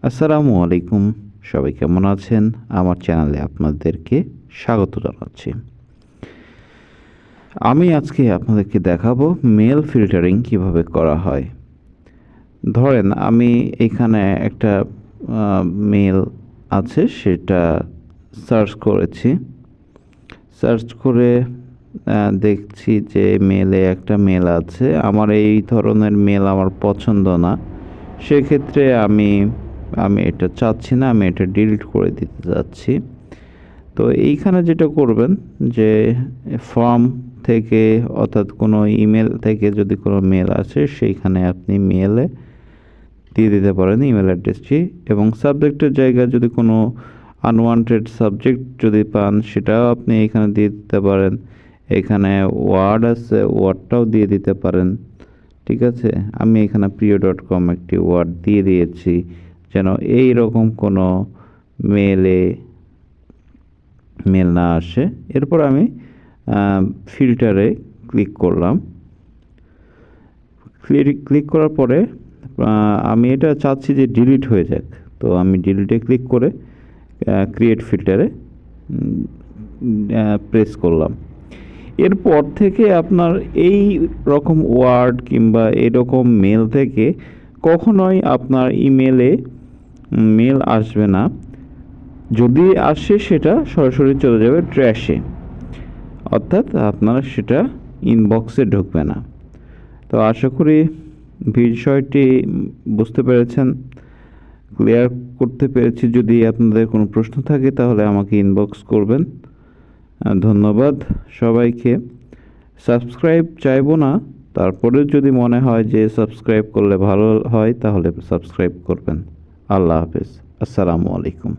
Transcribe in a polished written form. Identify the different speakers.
Speaker 1: আসসালামু আলাইকুম। সবাই কেমন আছেন? আমার চ্যানেলে আপনাদেরকে স্বাগত জানাচ্ছি। আমি আজকে আপনাদেরকে দেখাবো মেল ফিল্টারিং কিভাবে করা হয়। ধরেন আমি এখানে একটা মেল আছে সেটা সার্চ করেছি। সার্চ করে দেখছি যে মেলে একটা মেল আছে। আমার এই ধরনের মেল আমার পছন্দ না। সেক্ষেত্রে আমি এটা চাচ্ছি না, আমি এটা ডিলিট করে দিতে যাচ্ছি। তো এইখানে যেটা করবেন যে ফর্ম থেকে অর্থাৎ কোনো ইমেল থেকে যদি কোনো মেল আসে সেইখানে আপনি মেলে দিয়ে দিতে পারেন ইমেল অ্যাড্রেসটি, এবং সাবজেক্টের জায়গায় যদি কোনো আনওয়ান্টেড সাবজেক্ট যদি পান সেটাও আপনি এখানে দিয়ে দিতে পারেন। এখানে ওয়ার্ড আছে, ওয়ার্ডটাও দিয়ে দিতে পারেন। ঠিক আছে, আমি এখানে প্রিয়.com একটি ওয়ার্ড দিয়ে দিয়েছি যেন এই রকম কোনো মেল না আসে। এরপর আমি ফিল্টারে ক্লিক করলাম। ক্লিক করার পরে আমি এটা চাচ্ছি যে ডিলিট হয়ে যাক, তো আমি ডিলিটে ক্লিক করে ক্রিয়েট ফিল্টারে প্রেস করলাম। এরপর থেকে আপনার এই রকম ওয়ার্ড কিংবা এরকম মেল থেকে কখনোই আপনার ইমেলে মেল আসবে না। যদি আসে সেটা সরাসরি চলে যাবে ট্র্যাশে, অর্থাৎ আপনার সেটা ইনবক্সে ঢুকবে না। তো আশা করি বিষয়টি বুঝতে পেরেছেন, ক্লিয়ার করতে পেরেছি। যদি আপনাদের কোনো প্রশ্ন থাকে তাহলে আমাকে ইনবক্স করবেন। ধন্যবাদ সবাইকে। সাবস্ক্রাইব চাইবো না, তারপরে যদি মনে হয় যে সাবস্ক্রাইব করলে ভালো হয় তাহলে সাবস্ক্রাইব করবেন। আল্লাহ হাফেজ। আসসালামু আলাইকুম।